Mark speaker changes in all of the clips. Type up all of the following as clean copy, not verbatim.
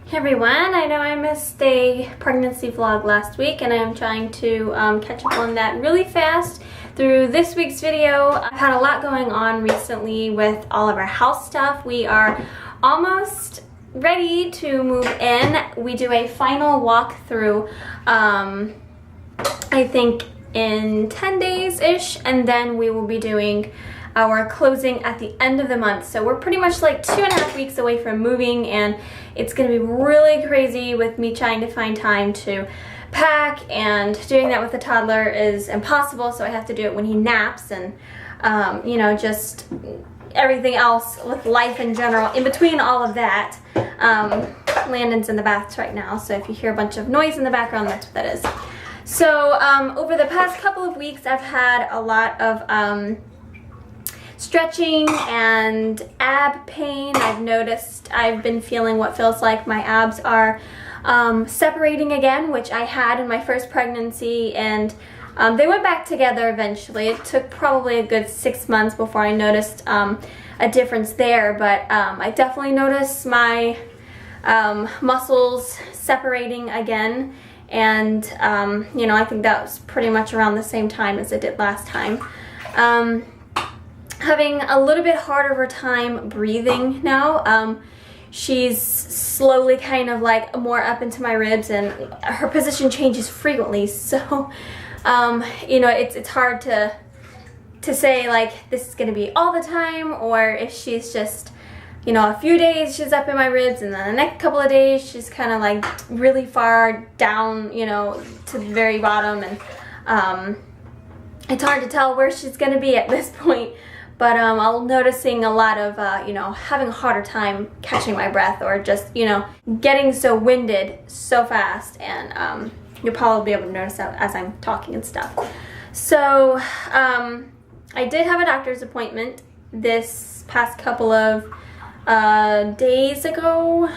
Speaker 1: Hey everyone, I know I missed a pregnancy vlog last week and I'm trying to catch up on that really fast through this week's video. I've had a lot going on recently with all of our house stuff. We are almost ready to move in. We do a final walkthrough, I think in 10 days-ish, and then we will be doing our closing at the end of the month. So we're pretty much like 2.5 weeks away from moving, and it's gonna be really crazy with me trying to find time to pack, and doing that with a toddler is impossible, so I have to do it when he naps, and you know, just everything else with life in general in between all of that. Landon's in the baths right now, so if you hear a bunch of noise in the background, that's what that is. So over the past couple of weeks I've had a lot of stretching and ab pain. I've noticed I've been feeling what feels like my abs are separating again, which I had in my first pregnancy, and they went back together eventually. It took probably a good 6 months before I noticed a difference there, but I definitely noticed my muscles separating again, and you know, I think that was pretty much around the same time as it did last time. Having a little bit harder time breathing now. She's slowly kind of like more up into my ribs, and her position changes frequently, so you know, it's hard to say like this is gonna be all the time, or if she's just, you know, a few days she's up in my ribs and then the next couple of days she's kind of like really far down, you know, to the very bottom, and it's hard to tell where she's gonna be at this point. But I'm noticing a lot of, you know, having a harder time catching my breath, or just, you know, getting so winded so fast, and you'll probably be able to notice that as I'm talking and stuff. So I did have a doctor's appointment this past couple of days ago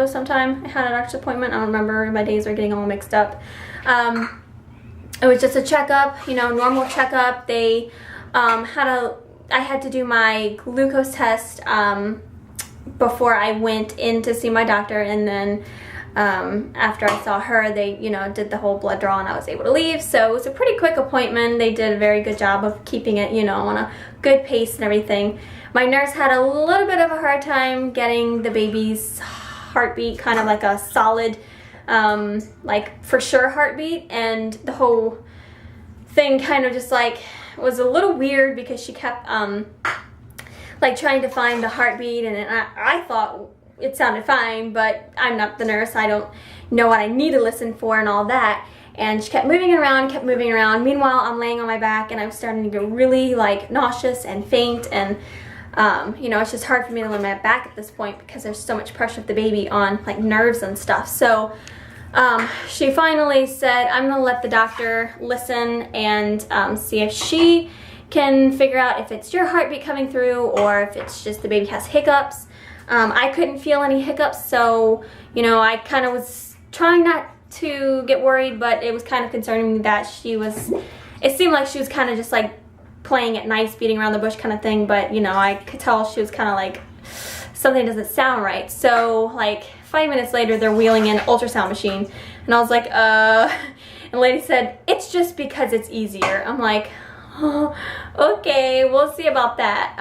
Speaker 1: sometime. I had a doctor's appointment. I don't remember, my days are getting all mixed up. It was just a checkup, you know, normal checkup. They I had to do my glucose test before I went in to see my doctor, and then after I saw her, they, you know, did the whole blood draw and I was able to leave. So it was a pretty quick appointment. They did a very good job of keeping it, you know, on a good pace and everything. My nurse had a little bit of a hard time getting the baby's heartbeat kind of like a solid, like for sure heartbeat, and the whole thing kind of just like was a little weird because she kept like trying to find the heartbeat, and I thought it sounded fine, but I'm not the nurse. I don't know what I need to listen for and all that. And she kept moving it around, kept moving around. Meanwhile, I'm laying on my back and I was starting to get really like nauseous and faint, and you know, it's just hard for me to lay my back at this point because there's so much pressure of the baby on like nerves and stuff. So she finally said, I'm gonna let the doctor listen and see if she can figure out if it's your heartbeat coming through or if it's just the baby has hiccups. I couldn't feel any hiccups, so, you know, I kind of was trying not to get worried, but it was kind of concerning me that it seemed like she was kind of just like playing it nice, beating around the bush kind of thing, but, you know, I could tell she was kind of like, something doesn't sound right. So like 5 minutes later, they're wheeling in an ultrasound machine, and I was like, and the lady said, it's just because it's easier. I'm like, oh, okay, we'll see about that.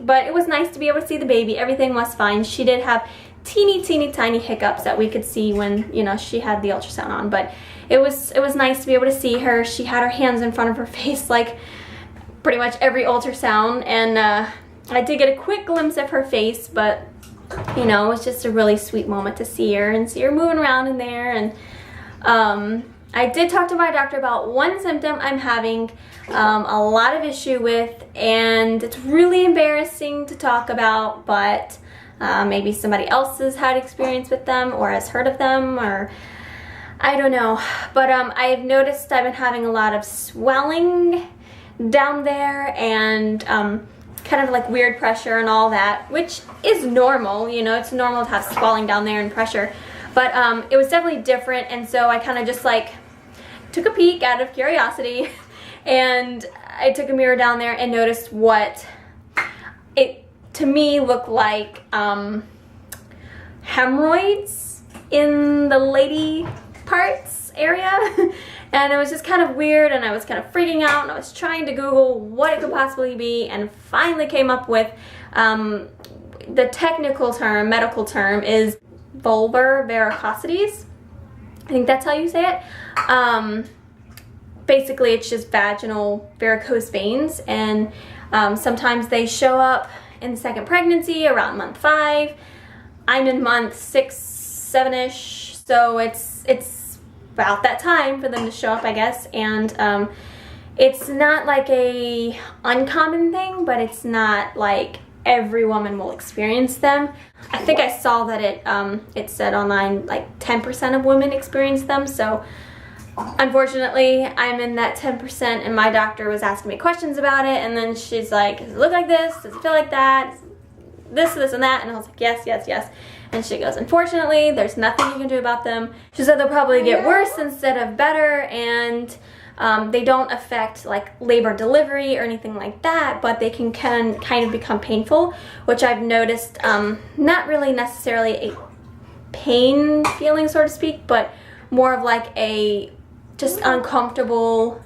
Speaker 1: But it was nice to be able to see the baby. Everything was fine. She did have teeny tiny hiccups that we could see when, you know, she had the ultrasound on, but it was nice to be able to see her. She had her hands in front of her face like pretty much every ultrasound, and I did get a quick glimpse of her face, but you know, it was just a really sweet moment to see her and see her moving around in there. And I did talk to my doctor about one symptom I'm having a lot of issue with, and it's really embarrassing to talk about, but maybe somebody else has had experience with them or has heard of them, or I don't know. But I've noticed I've been having a lot of swelling down there, and kind of like weird pressure and all that, which is normal, you know, it's normal to have swelling down there and pressure, but it was definitely different. And so I kind of just like took a peek out of curiosity, and I took a mirror down there and noticed what it to me looked like hemorrhoids in the lady parts area. And it was just kind of weird, and I was kind of freaking out, and I was trying to Google what it could possibly be, and finally came up with the technical term, medical term is vulvar varicosities. I think that's how you say it. Basically, it's just vaginal varicose veins, and sometimes they show up in second pregnancy around month 5. I'm in month 6, 7-ish, so it's about that time for them to show up, I guess. And it's not like a uncommon thing, but it's not like every woman will experience them. I think I saw that it said online like 10% of women experience them, so unfortunately I'm in that 10%, and my doctor was asking me questions about it, and then she's like, does it look like this? Does it feel like that? This, and that? And I was like, yes, yes, yes. And she goes, unfortunately, there's nothing you can do about them. She said they'll probably get worse instead of better, and they don't affect like labor delivery or anything like that, but they can kind of become painful, which I've noticed, not really necessarily a pain feeling, so to speak, but more of like a just uncomfortable,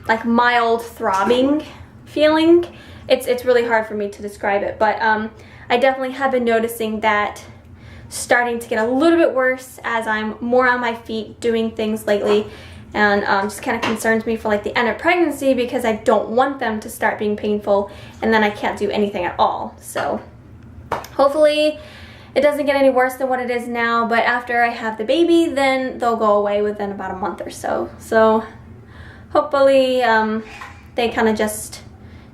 Speaker 1: like mild throbbing feeling. It's really hard for me to describe it, but I definitely have been noticing that starting to get a little bit worse as I'm more on my feet doing things lately, and just kind of concerns me for like the end of pregnancy, because I don't want them to start being painful and then I can't do anything at all. So hopefully it doesn't get any worse than what it is now, but after I have the baby, then they'll go away within about a month or so. So hopefully they kind of just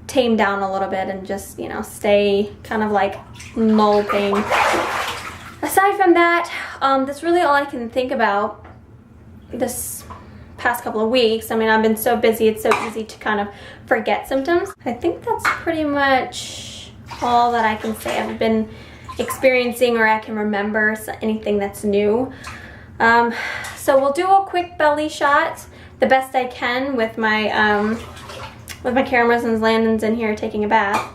Speaker 1: tame down a little bit and just, you know, stay kind of like null pain. Aside from that, that's really all I can think about this past couple of weeks. I mean, I've been so busy, it's so easy to kind of forget symptoms. I think that's pretty much all that I can say I've been experiencing, or I can remember anything that's new. So we'll do a quick belly shot the best I can with my cameras, and Landon's in here taking a bath.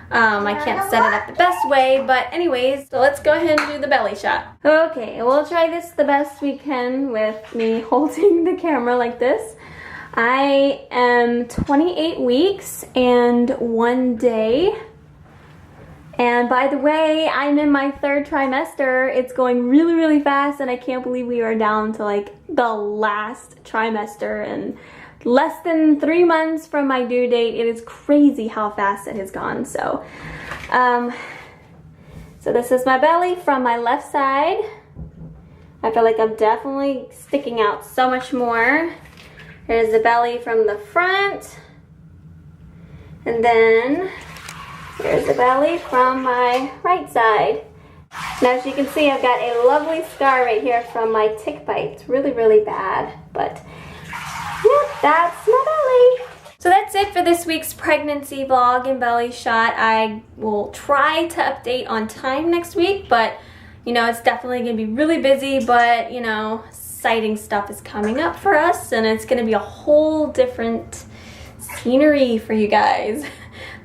Speaker 1: I can't set it up the best way, but anyways, so let's go ahead and do the belly shot. Okay, we'll try this the best we can with me holding the camera like this. I am 28 weeks and 1 day. And by the way, I'm in my 3rd trimester. It's going really, really fast, and I can't believe we are down to like the last trimester and less than 3 months from my due date. It is crazy how fast it has gone. So, so this is my belly from my left side. I feel like I'm definitely sticking out so much more. Here's the belly from the front. And then here's the belly from my right side. Now, as you can see, I've got a lovely scar right here from my tick bite. It's really, really bad, but yep, that's my belly. So that's it for this week's pregnancy vlog and belly shot. I will try to update on time next week, but you know, it's definitely gonna be really busy, but you know, exciting stuff is coming up for us, and it's gonna be a whole different scenery for you guys.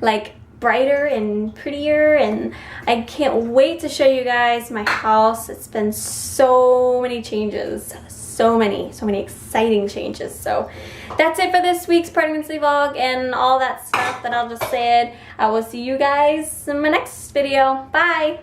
Speaker 1: Like brighter and prettier, and I can't wait to show you guys my house. It's been so many changes, so many exciting changes. So that's it for this week's pregnancy vlog and all that stuff that I just said. I will see you guys in my next video. Bye.